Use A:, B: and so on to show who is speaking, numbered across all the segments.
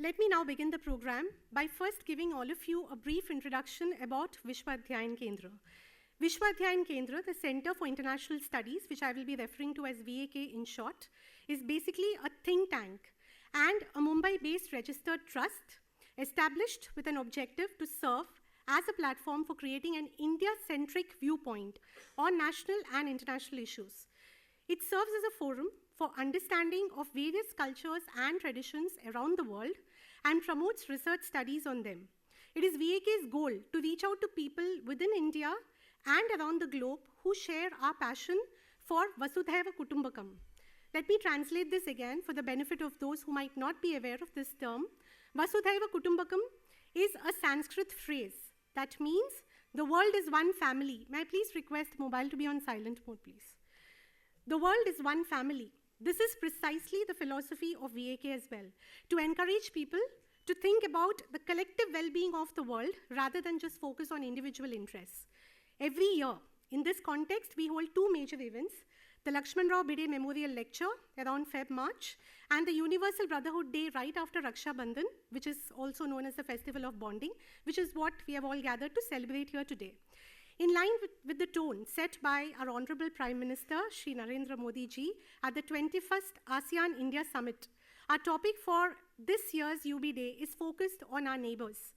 A: Let me now begin the program by first giving all of you a brief introduction about Vishwadhyayan Kendra. Vishwadhyayan Kendra, the Center for International Studies, which I will be referring to as VAK in short, is basically a think tank and a Mumbai-based registered trust established with an objective to serve as a platform for creating an India-centric viewpoint on national and international issues. It serves as a forum for understanding of various cultures and traditions around the world and promotes research studies on them. It is VAK's goal to reach out to people within India and around the globe who share our passion for Vasudhaiva Kutumbakam. Let me translate this again for the benefit of those who might not be aware of this term. Vasudhaiva Kutumbakam is a Sanskrit phrase that means the world is one family. May I please request mobile to be on silent mode, please? The world is one family. This is precisely the philosophy of VAK as well, to encourage people to think about the collective well-being of the world rather than just focus on individual interests. Every year, in this context, we hold two major events, the Lakshman Rao Bide Memorial Lecture around Feb-March, and the Universal Brotherhood Day right after Raksha Bandhan, which is also known as the Festival of Bonding, which is what we have all gathered to celebrate here today. In line with the tone set by our Honorable Prime Minister, Shri Narendra Modi ji, at the 21st ASEAN-India Summit, our topic for this year's UB Day is focused on our neighbors.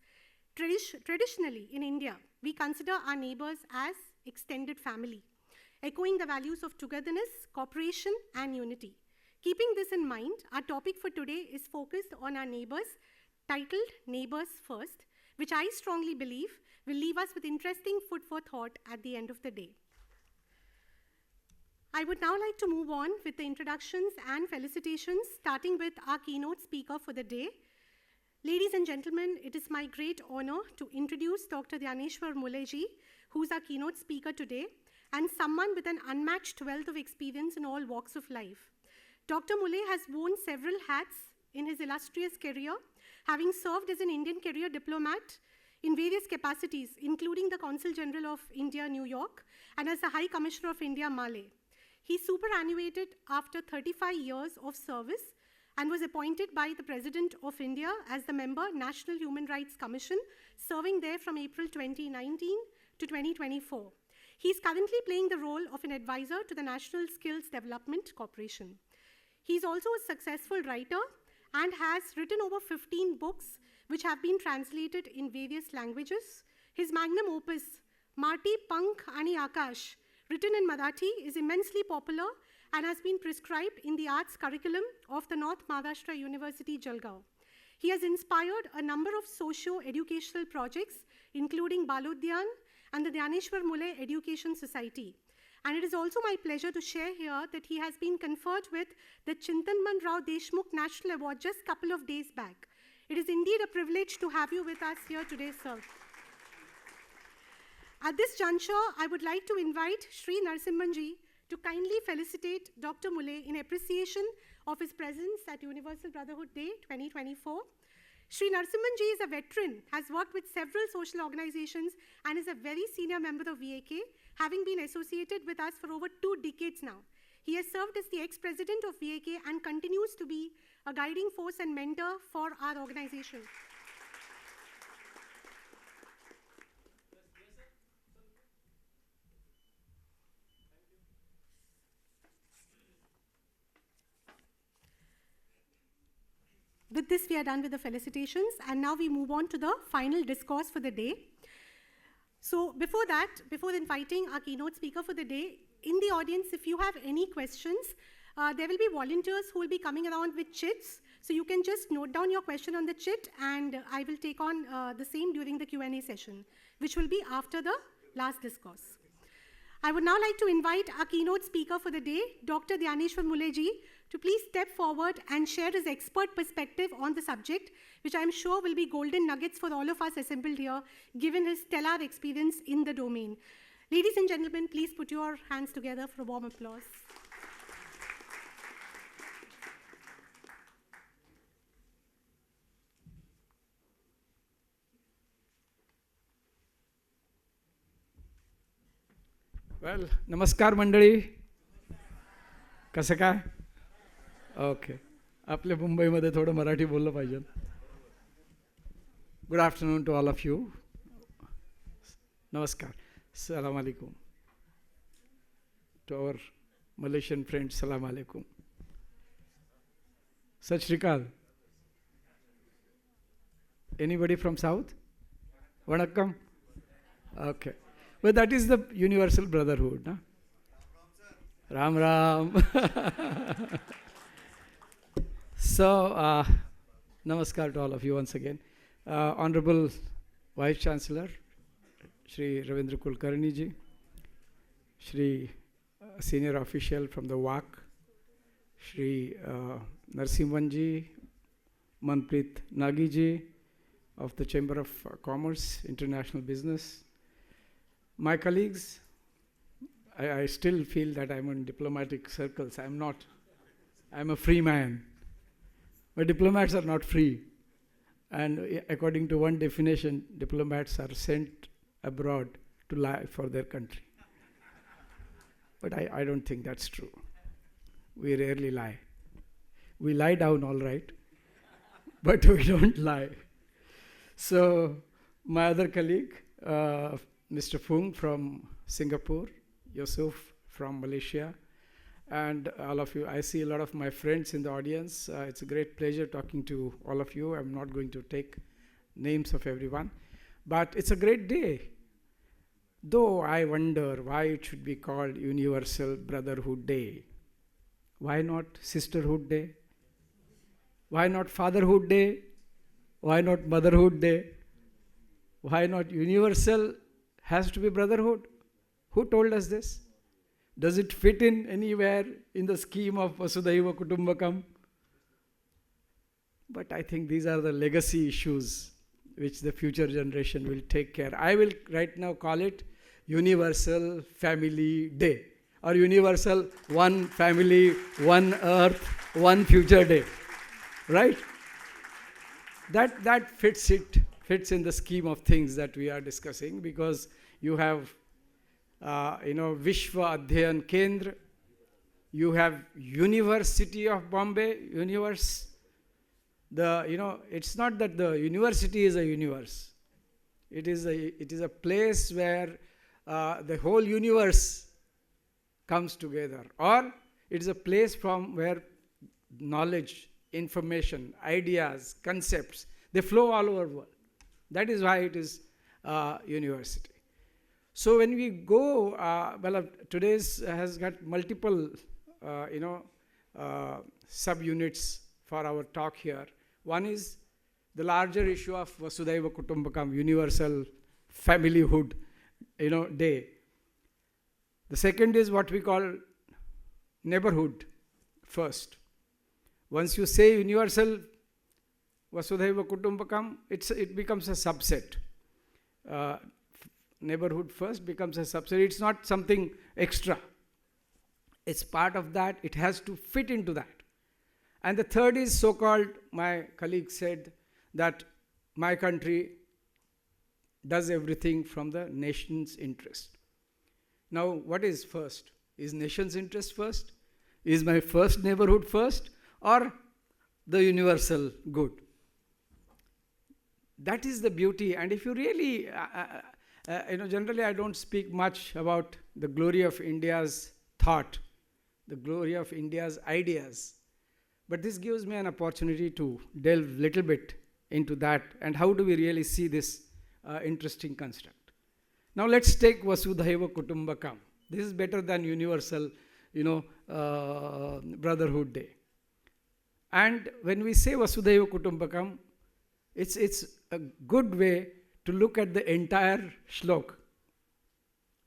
A: Traditionally, in India, we consider our neighbors as extended family, echoing the values of togetherness, cooperation, and unity. Keeping this in mind, our topic for today is focused on our neighbors, titled Neighbors First, which I strongly believe will leave us with interesting food for thought at the end of the day. I would now like to move on with the introductions and felicitations, starting with our keynote speaker for the day. Ladies and gentlemen, it is my great honor to introduce Dr. Dnyaneshwar Mulay ji, who is our keynote speaker today, and someone with an unmatched wealth of experience in all walks of life. Dr. Mulay has worn several hats in his illustrious career, having served as an Indian career diplomat in various capacities, including the Consul General of India, New York, and as the High Commissioner of India, Malé. He superannuated after 35 years of service and was appointed by the President of India as the member National Human Rights Commission, serving there from April 2019 to 2024. He is currently playing the role of an advisor to the National Skills Development Corporation. He is also a successful writer and has written over 15 books which have been translated in various languages. His magnum opus, Marti Pankh Ani Akash, written in Marathi, is immensely popular and has been prescribed in the arts curriculum of the North Maharashtra University, Jalgaon. He has inspired a number of socio-educational projects, including Balodyan and the Dnyaneshwar Mulay Education Society. And it is also my pleasure to share here that he has been conferred with the Chintanman Rao Deshmukh National Award just a couple of days back. It is indeed a privilege to have you with us here today, sir. At this juncture, I would like to invite Shri Narasimhanji to kindly felicitate Dr. Mulay in appreciation of his presence at Universal Brotherhood Day 2024. Shri Narasimhanji is a veteran, has worked with several social organizations, and is a very senior member of VAK, having been associated with us for over 2 decades now. He has served as the ex-president of VAK and continues to be a guiding force and mentor for our organization. With this, we are done with the felicitations, and now we move on to the final discourse for the day. So before that, before inviting our keynote speaker for the day, in the audience, if you have any questions, there will be volunteers who will be coming around with chits. So you can just note down your question on the chit, and I will take on the same during the Q&A session, which will be after the last discourse. I would now like to invite our keynote speaker for the day, Dr. Dnyaneshwar Mulay ji, to please step forward and share his expert perspective on the subject, which I'm sure will be golden nuggets for all of us assembled here, given his stellar experience in the domain. Ladies and gentlemen, please put your hands together for a warm applause.
B: Well, नमस्कार मंडळी. कसं काय? Okay. आपल्या मुंबईमध्ये थोडं मराठी बोललं पाहिजे. Good afternoon to all of you. Namaskar. Salam alaikum. To our Malaysian friends, salam alaikum. Sat Shri Akal. Anybody from South? Vanakkam? Okay. Well, that is the universal brotherhood. Huh? Ram Ram. So, namaskar to all of you once again. Honorable Vice Chancellor, Shri Ravindra Kulkarni ji, Shri Senior Official from the WAC, Shri Narsimhan ji, Manpreet Nagi ji of the Chamber of Commerce, International Business, my colleagues. I still feel that I'm in diplomatic circles. I'm not. I'm a free man. But diplomats are not free. And according to one definition, diplomats are sent abroad to lie for their country. But I don't think that's true. We rarely lie. We lie down all right, but we don't lie. So my other colleague, Mr. Fung from Singapore, Yusuf from Malaysia, and all of you. I see a lot of my friends in the audience. It's a great pleasure talking to all of you. I'm not going to take names of everyone, but it's a great day. Though I wonder why it should be called Universal Brotherhood Day. Why not Sisterhood Day? Why not Fatherhood Day? Why not Motherhood Day? Why not universal has to be brotherhood? Who told us this? Does it fit in anywhere in the scheme of Vasudhaiva Kutumbakam? But I think these are the legacy issues which the future generation will take care. I will right now call it Universal Family Day, or Universal One Family, One Earth, One Future Day. Right? That fits in the scheme of things that we are discussing, because you have Vishwa Adhyayan Kendra, you have University of Bombay, universe. It's not that the university is a universe. It is a place where the whole universe comes together, or it is a place from where knowledge, information, ideas, concepts, they flow all over the world. That is why it is university. So when we go, today's has got multiple, subunits for our talk here. One is the larger issue of Vasudhaiva Kutumbakam, universal familyhood, day. The second is what we call neighborhood first. Once you say universal Vasudhaiva Kutumbakam, it becomes a subset. Neighborhood first becomes a subset. It's not something extra. It's part of that. It has to fit into that. And the third is so-called, my colleague said, that my country does everything from the nation's interest. Now, what is first? Is nation's interest first? Is my first neighborhood first? Or the universal good? That is the beauty. And if you really... generally I don't speak much about the glory of India's thought, the glory of India's ideas. But this gives me an opportunity to delve a little bit into that, and how do we really see this interesting construct. Now let's take Vasudhaiva Kutumbakam. This is better than Universal, Brotherhood Day. And when we say Vasudhaiva Kutumbakam, it's a good way to look at the entire shlok.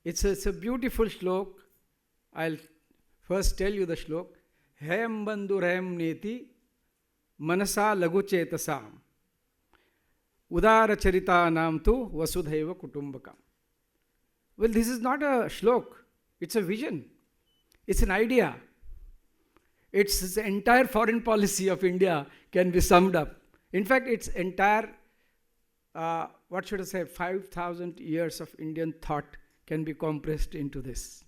B: It's a beautiful shlok. I'll first tell you the shlok. Hem bandhu rem neti manasa lagu chetasam udara charita nam tu Vasudhaiva Kutumbakam. Well, this is not a shlok. It's a vision. It's an idea. It's the entire foreign policy of India can be summed up. In fact, its entire 5,000 years of Indian thought can be compressed into this.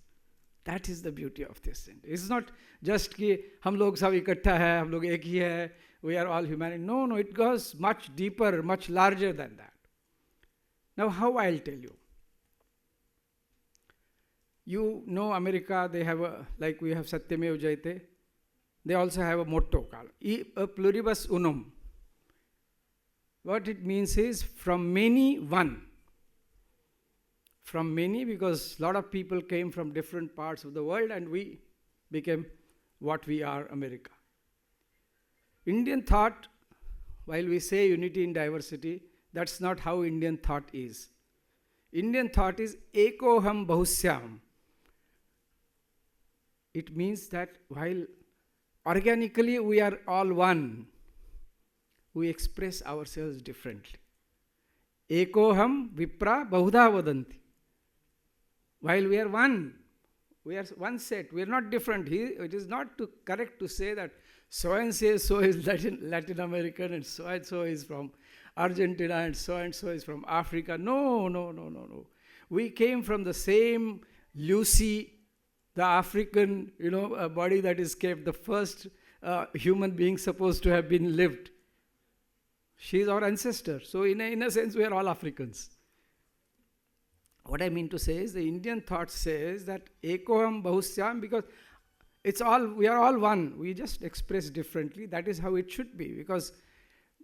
B: That is the beauty of this. It's not just कि हम लोग सब इकट्ठा है, हम लोग एक ही है, we are all humanity. No, no, it goes much deeper, much larger than that. Now, how I'll tell you. You know America, they have like we have Satyamev Jayate, they also have a motto called E pluribus unum. What it means is from many, one. From many, because a lot of people came from different parts of the world and we became what we are, America. Indian thought, while we say unity in diversity, that's not how Indian thought is. Indian thought is ekoham bahusyam. It means that while organically we are all one, we express ourselves differently. Ekoham vipra bahudha vadanti. While we are one set, we are not different. It is not correct to say that so and so is Latin American and so is from Argentina and so is from Africa. No. We came from the same Lucy, the African, body that is kept, the first human being supposed to have been lived. She is our ancestor. So in a sense, we are all Africans. What I mean to say is the Indian thought says that ekoham bahusyam, because we are all one. We just express differently. That is how it should be, because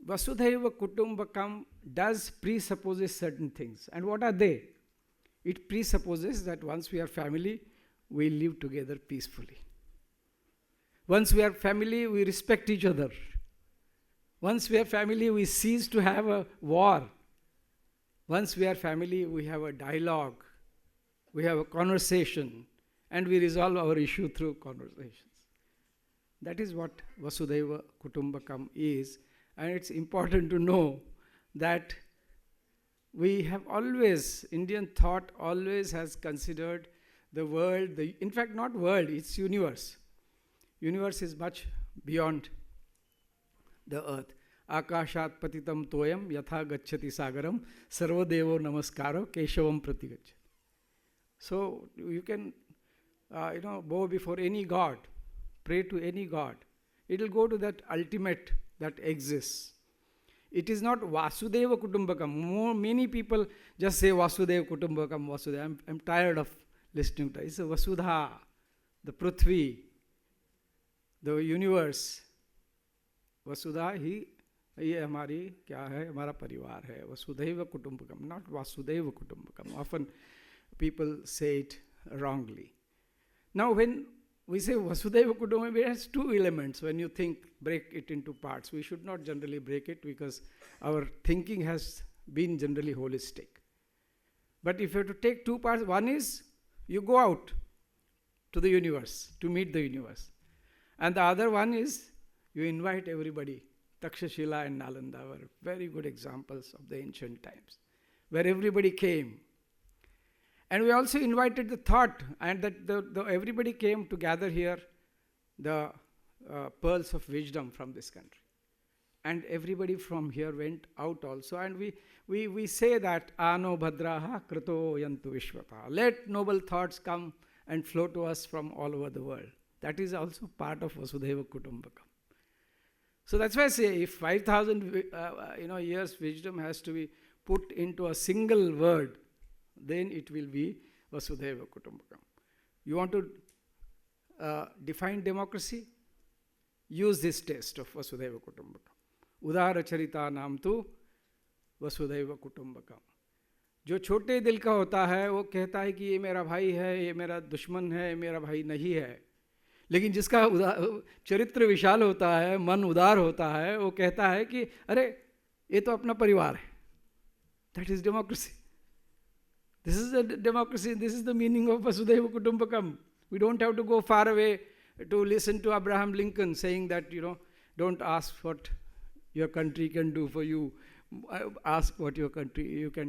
B: Vasudhaiva Kutumbakam does presupposes certain things. And what are they? It presupposes that once we are family, we live together peacefully. Once we are family, we respect each other. Once we are family, we cease to have a war. Once we are family, we have a dialogue, we have a conversation, and we resolve our issue through conversations. That is what Vasudhaiva Kutumbakam is, and it's important to know that we have always, Indian thought always has considered the world, in fact not world, it's universe. Universe is much beyond the earth. Akashat patitam toyam yatha gacchati sagaram sarvadevo namaskaro keshavam pratigacchati. So you can bow before any god, pray to any god. It will go to that ultimate that exists. It is not Vasudhaiva Kutumbakam. Many people just say Vasudhaiva Kutumbakam, Vasudhaiva. I'm tired of listening to it. It's a Vasudha, the Prithvi, the universe. Vasudha ये हमारी क्या है, हमारा परिवार है, वसुधैव कुटुंबकम, not Vasudev कुटुंबकम. Often people say it wrongly. Now when we say Vasudhaiva Kutumbakam, it has two elements. When you break it into parts. We should not generally break it because our thinking has been generally holistic. But if you have to take two parts, one is you go out to the universe, to meet the universe. And the other one is you invite everybody. Takshashila and Nalanda were very good examples of the ancient times, where everybody came. And we also invited the thought, and that everybody came to gather here the pearls of wisdom from this country. And everybody from here went out also. And we say that, Ano Bhadraha Krato Yantu Vishwata. Let noble thoughts come and flow to us from all over the world. That is also part of Vasudhaiva Kutumbakam. So that's why I say, if 5,000 years wisdom has to be put into a single word, then it will be Vasudhaiva Kutumbakam. You want to define democracy? Use this test of Vasudhaiva Kutumbakam. Udara Charita Naam tu Vasudhaiva Kutumbakam. जो छोटे दिल का होता है वो कहता है कि ये मेरा भाई है, ये मेरा दुश्मन है, ये मेरा भाई नहीं है. लेकिन जिसका चरित्र विशाल होता है, मन उदार होता है, वो कहता है कि अरे ये तो अपना परिवार है. That is democracy. This is a democracy. This is the meaning of Vasudhaiva Kutumbakam. We don't have to go far away to listen to Abraham Lincoln saying that, don't ask what your country can do for you. Ask what you can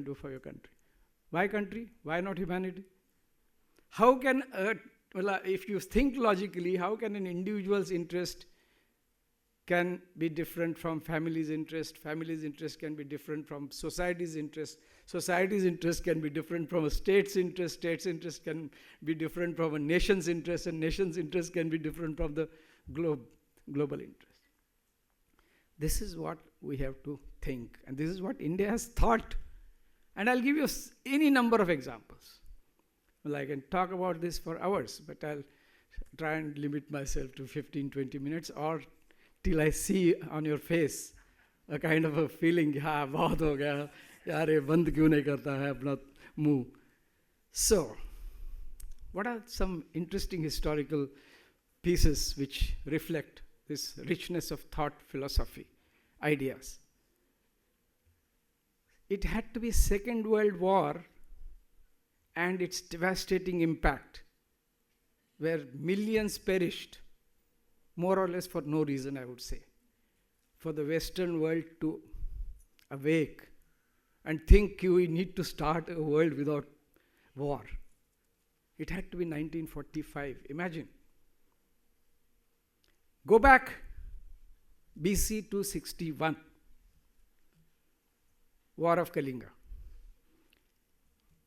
B: do for your country. Why country? Why not humanity? How can if you think logically, how can an individual's interest can be different from family's interest? Family's interest can be different from society's interest. Society's interest can be different from a state's interest. State's interest can be different from a nation's interest, and nation's interest can be different from the global interest. This is what we have to think, and this is what India has thought. And I'll give you any number of examples. Well, I can talk about this for hours, but I'll try and limit myself to 15, 20 minutes, or till I see on your face a kind of a feeling, yeah, bahut ho gaya, yaar ye band kyun nahi karta hai apna muh. So, what are some interesting historical pieces which reflect this richness of thought, philosophy, ideas? It had to be Second World War and its devastating impact, where millions perished, more or less for no reason, I would say, for the Western world to awake and think we need to start a world without war. It had to be 1945. Imagine. Go back BC 261, War of Kalinga.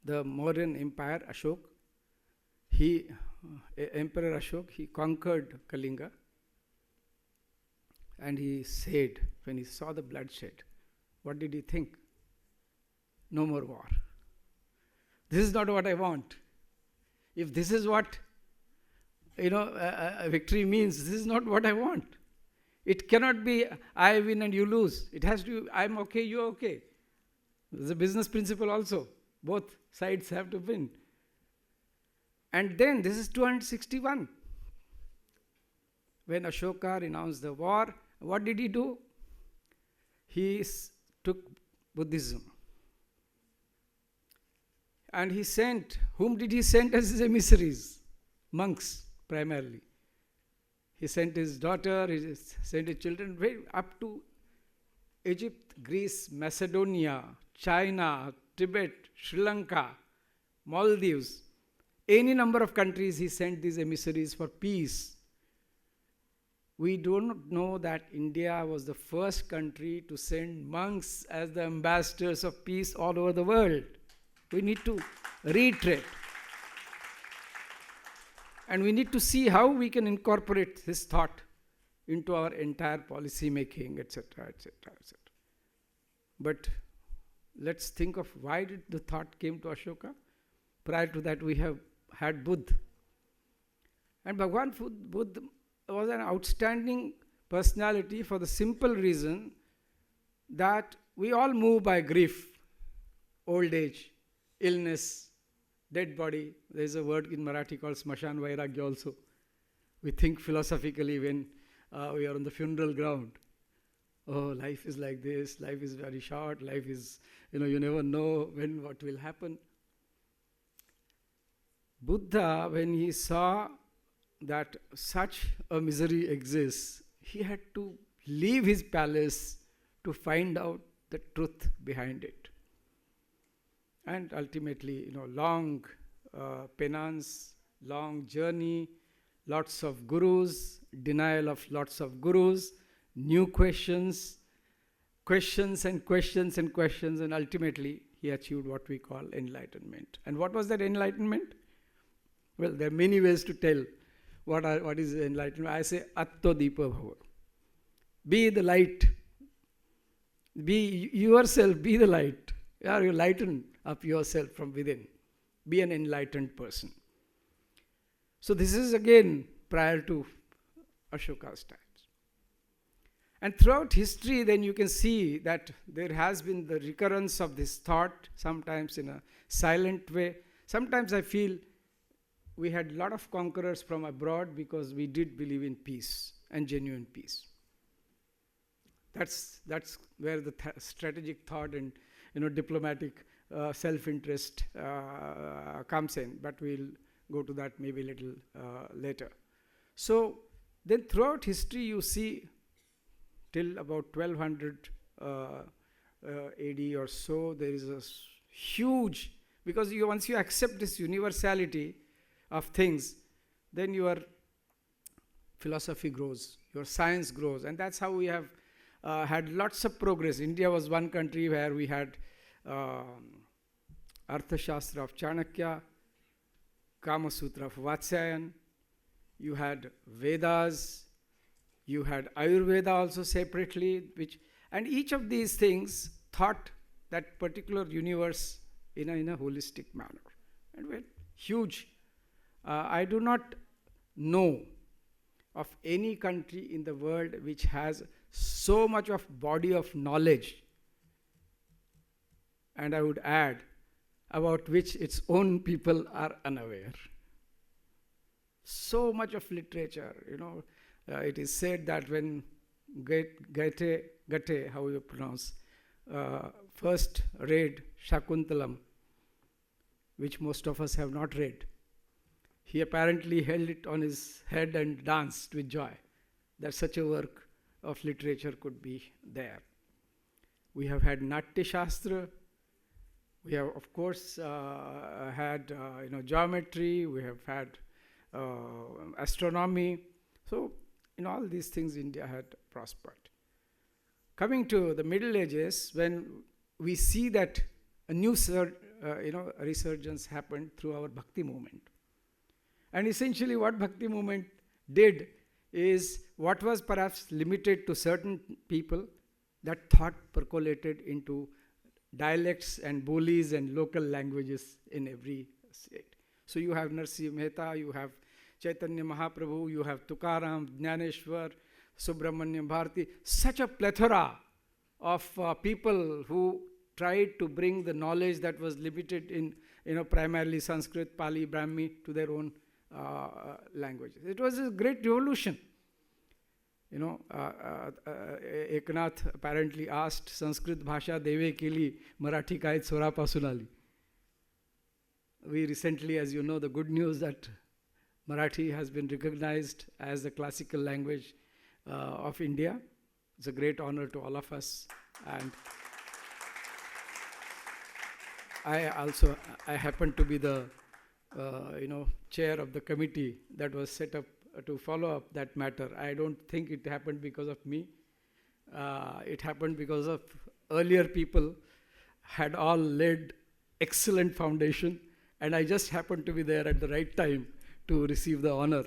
B: The Mauryan Empire, Ashok, Emperor Ashok, he conquered Kalinga, and he said, when he saw the bloodshed, what did he think? No more war. This is not what I want. If this is what victory means, this is not what I want. It cannot be I win and you lose. It has to be I'm okay, you're okay. There's a business principle also. Both sides have to win. And then this is 261. When Ashoka renounced the war, what did he do? He took Buddhism. And he sent, whom did he send as his emissaries? Monks, primarily. He sent his daughter, he sent his children, up to Egypt, Greece, Macedonia, China, Tibet, Sri Lanka, Maldives. Any number of countries he sent these emissaries for peace. We do not know that India was the first country to send monks as the ambassadors of peace all over the world. We need to reiterate. And we need to see how we can incorporate this thought into our entire policy making, etc., etc., etc. But let's think of why did the thought came to Ashoka. Prior to that, we have had Buddha. And Bhagwan Buddha was an outstanding personality for the simple reason that we all move by grief, old age, illness, dead body. There is a word in Marathi called Smashan Vairagya also. We think philosophically when we are on the funeral ground. Oh, life is like this, life is very short, life is, you never know when what will happen. Buddha, when he saw that such a misery exists, he had to leave his palace to find out the truth behind it. And ultimately, long penance, long journey, lots of gurus, denial of lots of gurus, new questions and questions and questions, and ultimately he achieved what we call enlightenment. And what was that enlightenment? Well, there are many ways to tell what is enlightenment. I say, Atto Deepa Bhava. Be the light. Be yourself, be the light. You lighten up yourself from within. Be an enlightened person. So this is again prior to Ashoka's times. And throughout history, then you can see that there has been the recurrence of this thought, sometimes in a silent way. Sometimes I feel we had a lot of conquerors from abroad because we did believe in peace and genuine peace. That's where the strategic thought and diplomatic self-interest comes in. But we'll go to that maybe a little later. So then throughout history, you see till about 1200 AD or so, there is a huge, because once you accept this universality of things, then your philosophy grows, your science grows, and that's how we have had lots of progress. India was one country where we had Arthashastra of Chanakya, Kama Sutra of Vatsyayan, you had Vedas, You had Ayurveda also separately, and each of these things thought that particular universe in a holistic manner. And well, huge. I do not know of any country in the world which has so much of body of knowledge, and I would add, about which its own people are unaware. So much of literature, it is said that when Goethe, how you pronounce, first read Shakuntalam, which most of us have not read, he apparently held it on his head and danced with joy that such a work of literature could be there. We have had Natya Shastra. We have, of course, had geometry. We have had astronomy. So, in all these things, India had prospered. Coming to the Middle Ages, when we see that a new resurgence happened through our Bhakti movement. And essentially what Bhakti movement did is what was perhaps limited to certain people, that thought percolated into dialects and bolis and local languages in every state. So you have Narsimha Mehta, you have Chaitanya Mahaprabhu, you have Tukaram, Dnyaneshwar, Subramanyam Bharati, such a plethora of people who tried to bring the knowledge that was limited in primarily Sanskrit, Pali, Brahmi to their own languages. It was a great revolution. Eknath apparently asked, Sanskrit bhasha deve ke liye Marathi kai sora pasun ali. We recently, as you know, the good news that Marathi has been recognized as the classical language of India. It's a great honor to all of us. And I happen to be the chair of the committee that was set up to follow up that matter. I don't think it happened because of me. It happened because of earlier people had all laid excellent foundation, and I just happened to be there at the right time to receive the honor.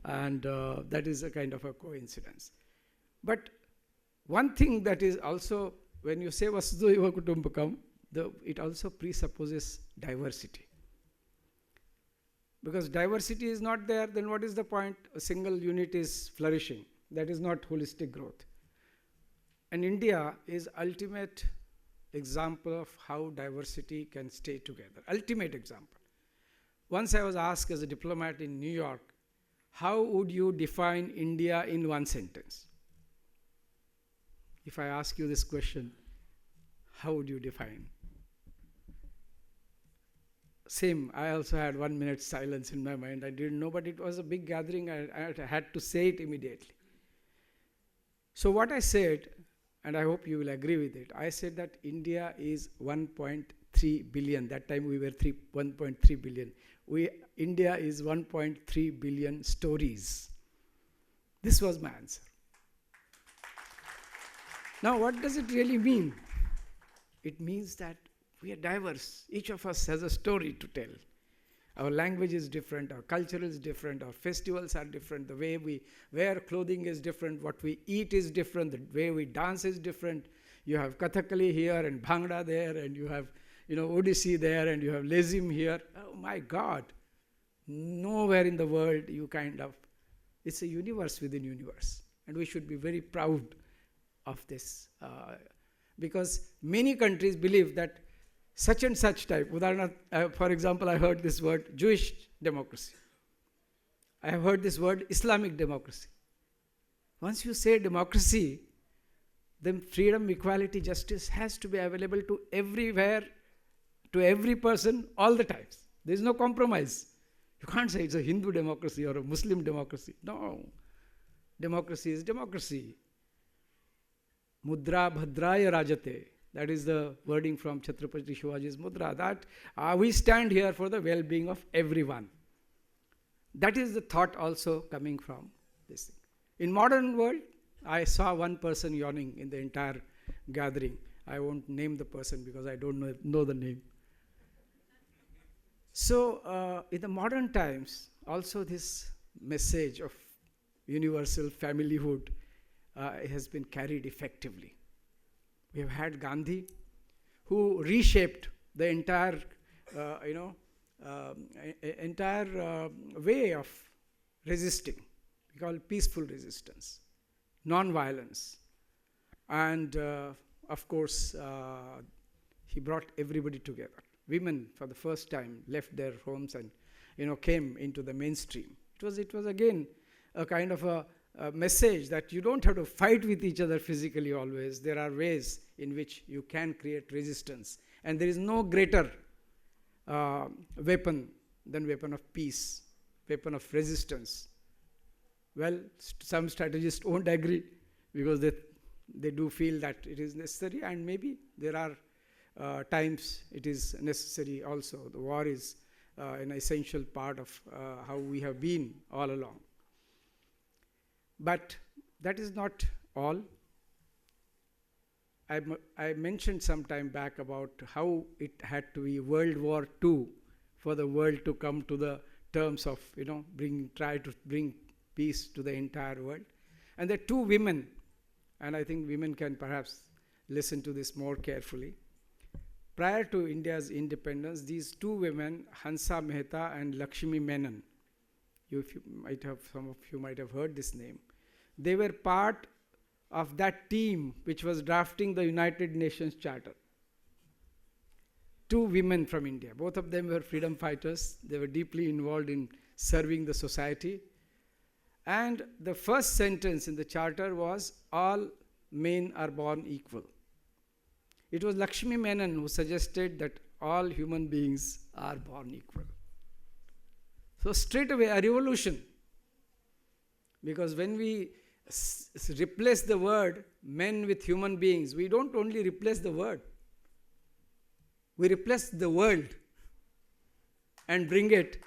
B: And that is a kind of a coincidence. But one thing that is also, when you say Vasudhaiva Kutumbakam, it also presupposes diversity. Because diversity is not there, then what is the point? A single unit is flourishing. That is not holistic growth. And India is ultimate example of how diversity can stay together. Ultimate example. Once I was asked as a diplomat in New York, how would you define India in one sentence? If I ask you this question, how would you define? Same, I also had 1 minute silence in my mind. I didn't know, but it was a big gathering. I had to say it immediately. So what I said, and I hope you will agree with it, I said that India is 1.3 billion. That time we were 1.3 billion. India is 1.3 billion stories. This was my answer. Now, what does it really mean? It means that we are diverse. Each of us has a story to tell. Our language is different, our culture is different, our festivals are different, the way we wear clothing is different, what we eat is different, the way we dance is different. You have Kathakali here and Bhangra there, and you have Odissi there, and you have Lezim here. Oh my God. Nowhere in the world it's a universe within universe. And we should be very proud of this. Because many countries believe that such and such type, for example, I heard this word Jewish democracy. I have heard this word Islamic democracy. Once you say democracy, then freedom, equality, justice has to be available to everywhere, to every person, all the times. There is no compromise. You can't say it's a Hindu democracy or a Muslim democracy. No. Democracy is democracy. Mudra bhadraya rajate. That is the wording from Chhatrapati Shivaji's Mudra, that we stand here for the well-being of everyone. That is the thought also coming from this thing. In modern world, I saw one person yawning in the entire gathering. I won't name the person because I don't know the name. So in the modern times, also this message of universal familyhood has been carried effectively. We have had Gandhi, who reshaped the entire, way of resisting. We call it peaceful resistance, non-violence. And of course, he brought everybody together. Women, for the first time, left their homes and came into the mainstream. It was again a kind of a message that you don't have to fight with each other physically always. There are ways in which you can create resistance. And there is no greater weapon than weapon of peace, weapon of resistance. Well, some strategists won't agree because they do feel that it is necessary, and maybe there are times it is necessary also. The war is an essential part of how we have been all along. But that is not all. I mentioned some time back about how it had to be World War II for the world to come to the terms of, try to bring peace to the entire world. And there are two women, and I think women can perhaps listen to this more carefully. Prior to India's independence, these two women, Hansa Mehta and Lakshmi Menon, some of you might have heard this name. They were part of that team which was drafting the United Nations Charter. Two women from India. Both of them were freedom fighters. They were deeply involved in serving the society. And the first sentence in the charter was, all men are born equal. It was Lakshmi Menon who suggested that all human beings are born equal. So straight away a revolution. Because when we replace the word men with human beings, we don't only replace the word, we replace the world and bring it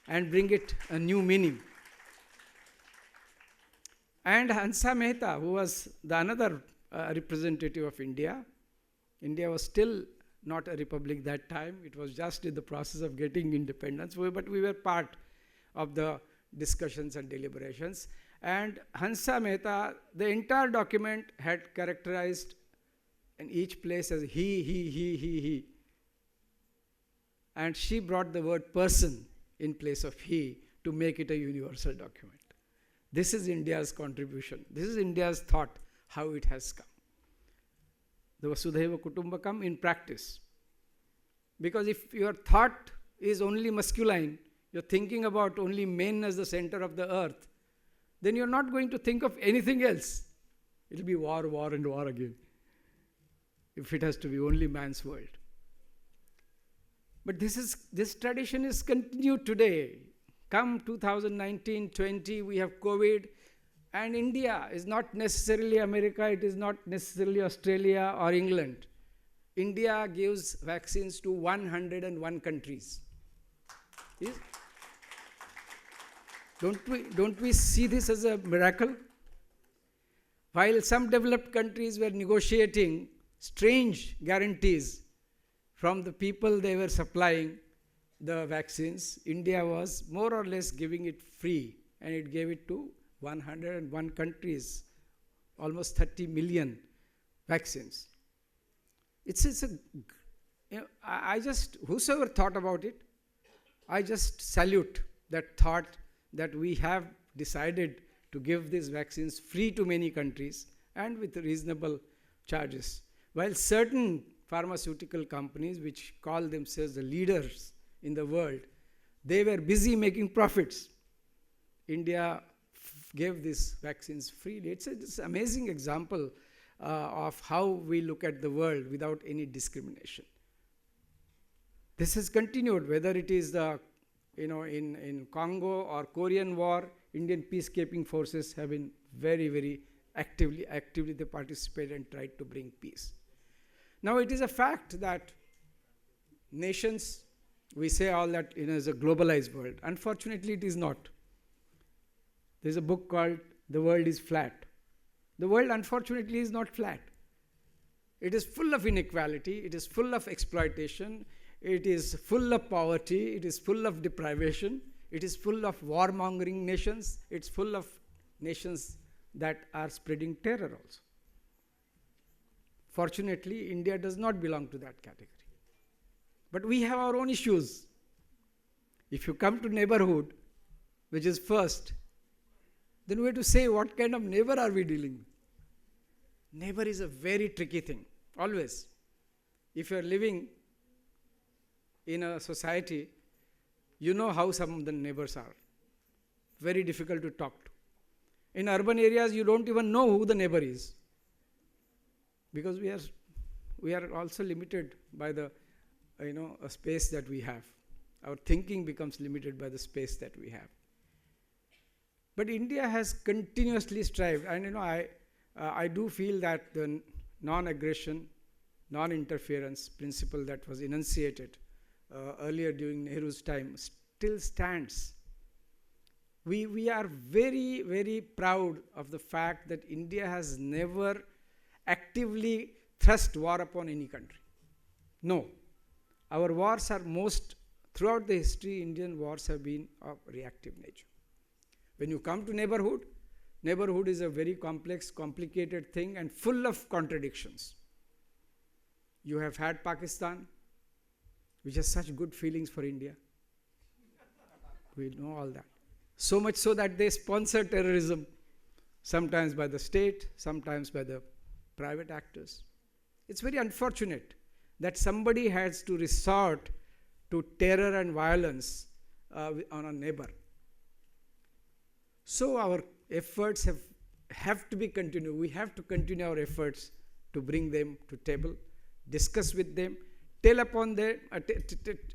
B: a new meaning. And Hansa Mehta, who was another representative of India, India was still not a republic that time. It was just in the process of getting independence, but we were part of the discussions and deliberations. And Hansa Mehta, the entire document had characterized in each place as he. And she brought the word person in place of he to make it a universal document. This is India's contribution. This is India's thought, how it has come. The Vasudhaiva Kutumbakam in practice. Because if your thought is only masculine, you're thinking about only men as the center of the earth, then you're not going to think of anything else. It'll be war, war, and war again, if it has to be only man's world. But this tradition is continued today. Come 2019-20, we have COVID, and India is not necessarily America, it is not necessarily Australia or England. India gives vaccines to 101 countries. Yes? Don't we see this as a miracle? While some developed countries were negotiating strange guarantees from the people they were supplying the vaccines, India was more or less giving it free, and it gave it to 101 countries, almost 30 million vaccines. Whosoever thought about it, I just salute that thought that we have decided to give these vaccines free to many countries and with reasonable charges. While certain pharmaceutical companies, which call themselves the leaders in the world, they were busy making profits. India gave these vaccines freely. It's an amazing example of how we look at the world without any discrimination. This has continued, whether it is in Congo or Korean War. Indian peacekeeping forces have been very, very actively they participated and tried to bring peace. Now it is a fact that nations, we say all that is a globalized world. Unfortunately, it is not. There's a book called The World is Flat. The world, unfortunately, is not flat. It is full of inequality, it is full of exploitation, it is full of poverty, it is full of deprivation, it is full of warmongering nations, it's full of nations that are spreading terror also. Fortunately, India does not belong to that category. But we have our own issues. If you come to neighborhood, which is first, then we have to say what kind of neighbor are we dealing with. Neighbor is a very tricky thing, always. If you are living in a society, you know how some of the neighbors are. Very difficult to talk to. In urban areas, you don't even know who the neighbor is. Because we are also limited by the a space that we have. Our thinking becomes limited by the space that we have. But India has continuously strived, and I do feel that the non-aggression, non-interference principle that was enunciated earlier during Nehru's time still stands. We are very, very proud of the fact that India has never actively thrust war upon any country. No. Our wars are throughout the history, Indian wars have been of reactive nature. When you come to neighborhood is a very complex, complicated thing and full of contradictions. You have had Pakistan, which has such good feelings for India. We know all that. So much so that they sponsor terrorism, sometimes by the state, sometimes by the private actors. It's very unfortunate that somebody has to resort to terror and violence on a neighbor. So our efforts have to be continued. We have to continue our efforts to bring them to table, discuss with them, tell upon them,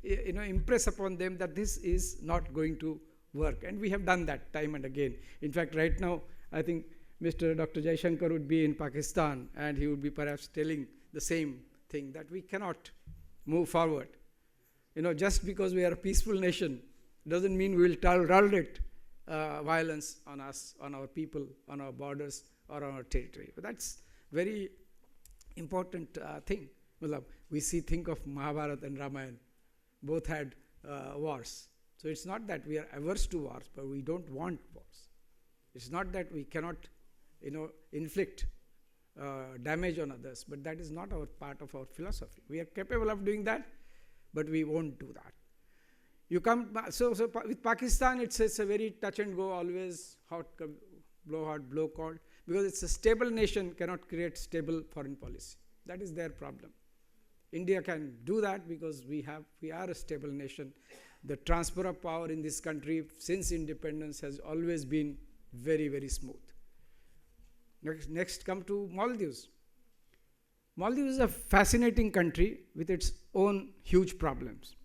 B: impress upon them that this is not going to work. And we have done that time and again. In fact, right now, I think Mr. Dr. Jaishankar would be in Pakistan, and he would be perhaps telling the same thing, that we cannot move forward. Just because we are a peaceful nation doesn't mean we will tolerate violence on us, on our people, on our borders, or on our territory. But that's very important thing. We think of Mahabharata and Ramayana. Both had wars. So it's not that we are averse to wars, but we don't want wars. It's not that we cannot, inflict damage on others, but that is not our part of our philosophy. We are capable of doing that, but we won't do that. So with Pakistan, it's a very touch and go, always blow cold, because it's a stable nation, cannot create stable foreign policy. That is their problem. India can do that because we are a stable nation. The transfer of power in this country since independence has always been very, very smooth. Next come to Maldives. Maldives is a fascinating country with its own huge problems.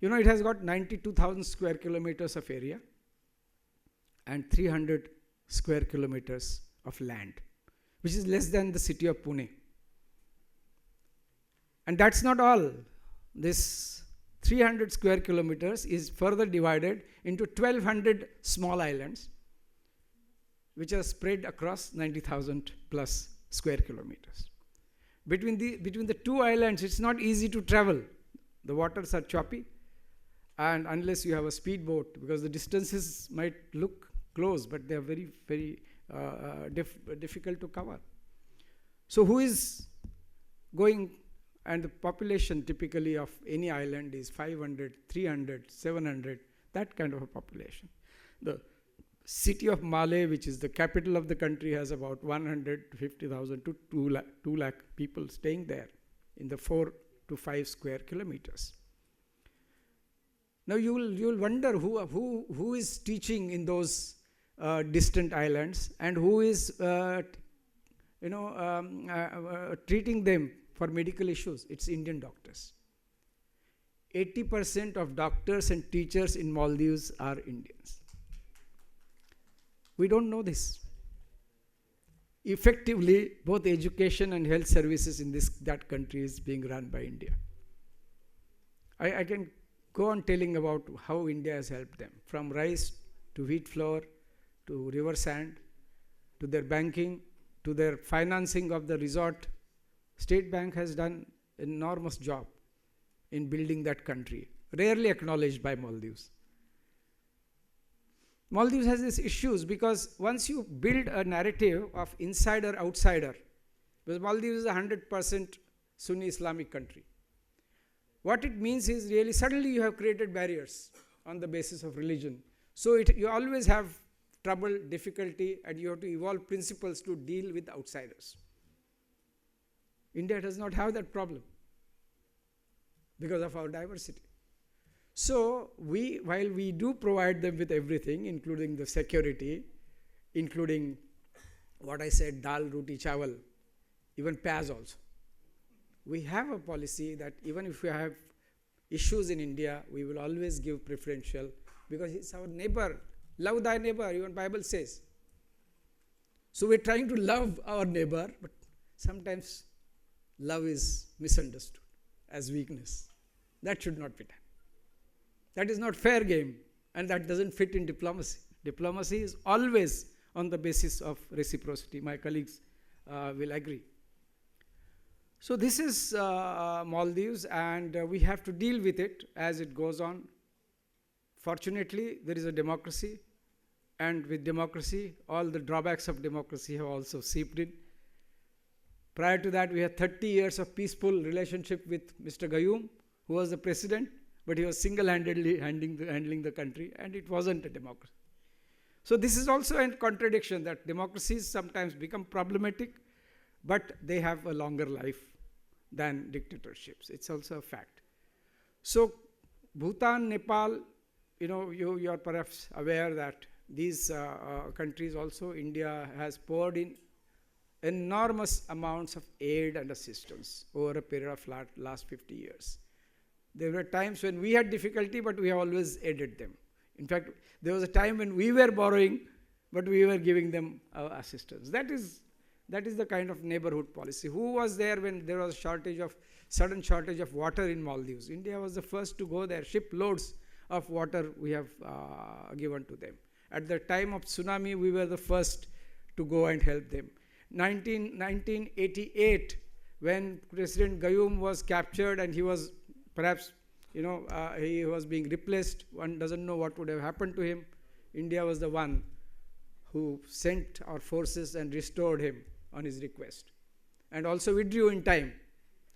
B: It has got 92,000 square kilometers of area and 300 square kilometers of land, which is less than the city of Pune. And that's not all. This 300 square kilometers is further divided into 1,200 small islands, which are spread across 90,000 plus square kilometers. Between the two islands, it's not easy to travel. The waters are choppy, and unless you have a speedboat, because the distances might look close, but they are very, very difficult to cover. So who is going, and the population typically of any island is 500, 300, 700, that kind of a population. The city of Malé, which is the capital of the country, has about 150,000 to 2 lakh people staying there in the 4 to 5 square kilometers. Now you will wonder who is teaching in those distant islands, and who is treating them for medical issues. It's Indian doctors. 80% of doctors and teachers in Maldives are Indians. We don't know this. Effectively, both education and health services in that country is being run by India. I can go on telling about how India has helped them, from rice to wheat flour to river sand, to their banking, to their financing of the resort. State Bank has done an enormous job in building that country, rarely acknowledged by Maldives. Maldives has these issues because once you build a narrative of insider outsider, because Maldives is a 100% Sunni Islamic country, what it means is really suddenly you have created barriers on the basis of religion. So you always have trouble, difficulty, and you have to evolve principles to deal with outsiders. India does not have that problem because of our diversity. So while we do provide them with everything, including the security, including what I said, dal, roti, chawal, even paz also. We have a policy that even if we have issues in India, we will always give preferential because it's our neighbor. Love thy neighbor, even Bible says. So we're trying to love our neighbor, but sometimes love is misunderstood as weakness. That should not be done. That is not fair game, and that doesn't fit in diplomacy. Diplomacy is always on the basis of reciprocity. My colleagues will agree. So this is Maldives, and we have to deal with it as it goes on. Fortunately, there is a democracy, and with democracy, all the drawbacks of democracy have also seeped in. Prior to that, we had 30 years of peaceful relationship with Mr. Gayoom, who was the president, but he was single-handedly handling the country, and it wasn't a democracy. So this is also a contradiction that democracies sometimes become problematic, but they have a longer life than dictatorships. It's also a fact. So Bhutan, Nepal, you are perhaps aware that these countries also, India has poured in enormous amounts of aid and assistance over a period of last 50 years. There were times when we had difficulty, but we have always aided them. In fact, there was a time when we were borrowing, but we were giving them assistance. That is the kind of neighborhood policy. Who was there when there was sudden shortage of water in Maldives? India was the first to go there. Shiploads of water we have given to them. At the time of tsunami, we were the first to go and help them. 1988, when President Gayoom was captured and he was perhaps, he was being replaced, one doesn't know what would have happened to him. India was the one who sent our forces and restored him on his request, and also withdrew in time.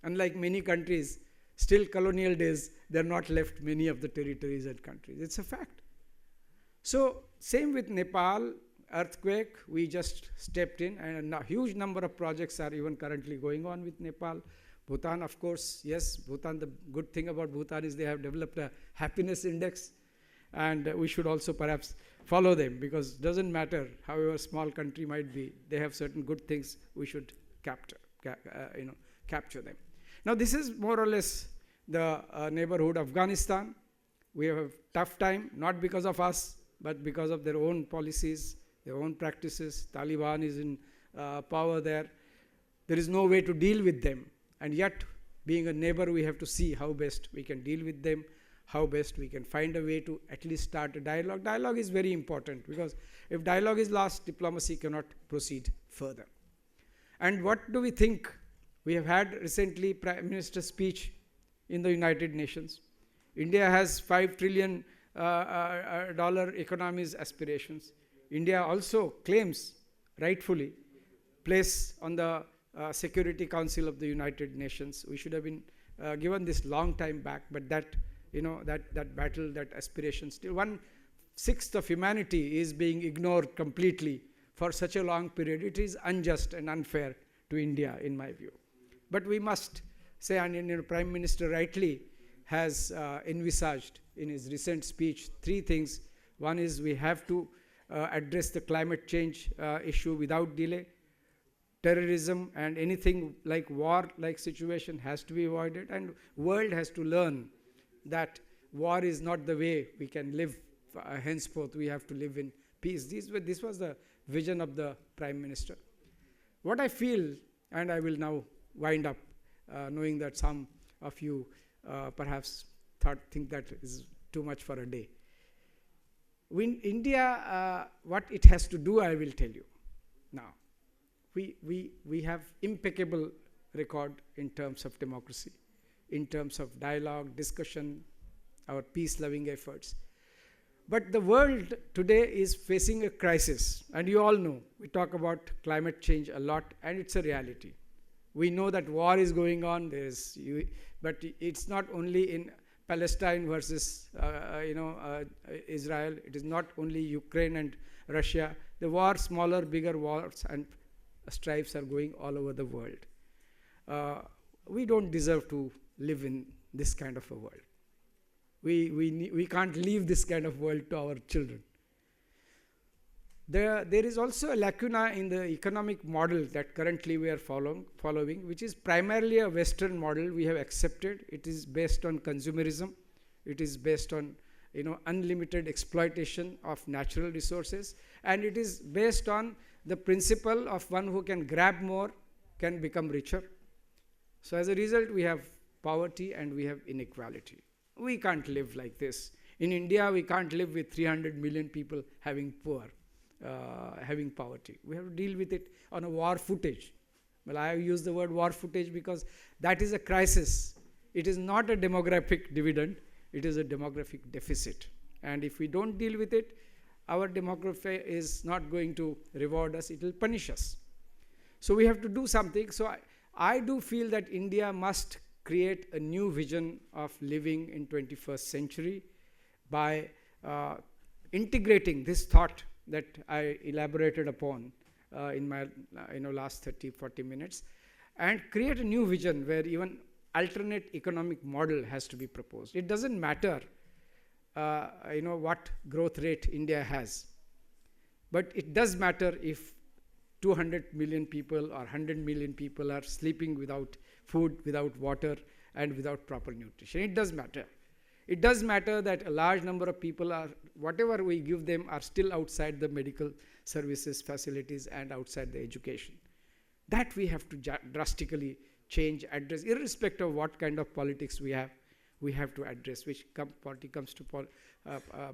B: Unlike many countries, still colonial days, there are not left many of the territories and countries. It's a fact. So same with Nepal, earthquake, we just stepped in, and a huge number of projects are even currently going on with Nepal. Bhutan, of course, yes, Bhutan, the good thing about Bhutan is they have developed a happiness index, and we should also perhaps follow them, because it doesn't matter however small country might be, they have certain good things, we should capture them. Now this is more or less the neighborhood of Afghanistan. We have a tough time, not because of us, but because of their own policies, their own practices. Taliban is in power there. There is no way to deal with them. And yet, being a neighbor, we have to see how best we can deal with them, how best we can find a way to at least start a dialogue. Dialogue is very important, because if dialogue is lost, diplomacy cannot proceed further. And what do we think? We have had recently Prime Minister's speech in the United Nations. India has $5 trillion economies aspirations. India also claims, rightfully, place on the Security Council of the United Nations. We should have been given this long time back, but that battle, that aspiration, still 1/6 of humanity is being ignored completely for such a long period. It is unjust and unfair to India, in my view. But we must say, and Prime Minister rightly has envisaged in his recent speech 3 things. One is we have to address the climate change issue without delay. Terrorism and anything like war-like situation has to be avoided, and world has to learn that war is not the way we can live henceforth. We have to live in peace. This was the vision of the Prime Minister. What I feel, and I will now wind up, knowing that some of you perhaps think that is too much for a day. When India, what it has to do, I will tell you now. We have impeccable record in terms of democracy, in terms of dialogue, discussion, our peace-loving efforts. But the world today is facing a crisis, and you all know, we talk about climate change a lot, and it's a reality. We know that war is going on, but it's not only in Palestine versus Israel. It is not only Ukraine and Russia. The war, smaller, bigger wars and strifes are going all over the world. We don't deserve to live in this kind of a world. We can't leave this kind of world to our children. There is also a lacuna in the economic model that currently we are following, which is primarily a Western model we have accepted. It is based on consumerism. It is based on unlimited exploitation of natural resources, and it is based on the principle of one who can grab more can become richer. So as a result, we have poverty and we have inequality. We can't live like this. In India, we can't live with 300 million people having poverty. We have to deal with it on a war footage. Well, I use the word war footage because that is a crisis. It is not a demographic dividend. It is a demographic deficit. And if we don't deal with it, our demography is not going to reward us. It will punish us. So we have to do something. So I do feel that India must create a new vision of living in 21st century by integrating this thought that I elaborated upon in my last 30-40 minutes, and create a new vision where even alternate economic model has to be proposed. It doesn't matter what growth rate India has, but it does matter if 200 million people or 100 million people are sleeping without food, without water, and without proper nutrition. It does matter. It does matter that a large number of people are, whatever we give them, are still outside the medical services, facilities, and outside the education. That we have to drastically change, address, irrespective of what kind of politics we have to address. Which party comes to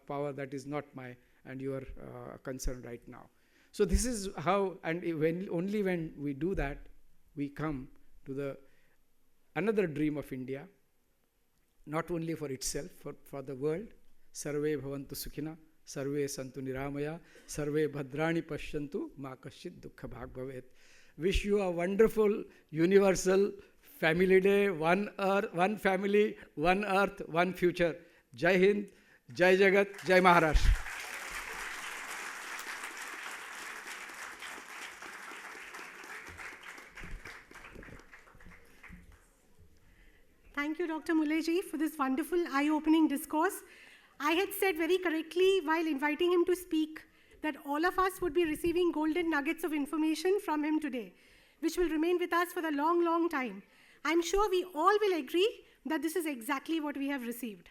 B: power, that is not my and your concern right now. So this is how, and only when we do that, we come to another dream of India, not only for itself, for the world. Sarve bhavantu sukhina, sarve santu niramaya, sarve bhadrani pashyantu, ma kaschit dukkha bhag bhavet. Wish you a wonderful universal family day, one family, one earth, one future. Jai Hind, Jai Jagat, Jai Maharashtra.
A: Thank you, Dr. Mulay ji, for this wonderful eye-opening discourse. I had said very correctly while inviting him to speak that all of us would be receiving golden nuggets of information from him today, which will remain with us for a long, long time. I'm sure we all will agree that this is exactly what we have received.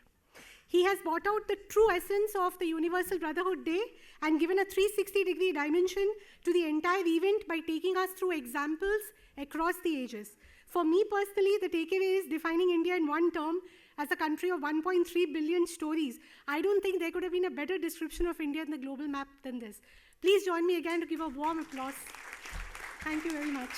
A: He has brought out the true essence of the Universal Brotherhood Day and given a 360-degree dimension to the entire event by taking us through examples across the ages. For me personally, the takeaway is defining India in one term as a country of 1.3 billion stories. I don't think there could have been a better description of India in the global map than this. Please join me again to give a warm applause. Thank you very much.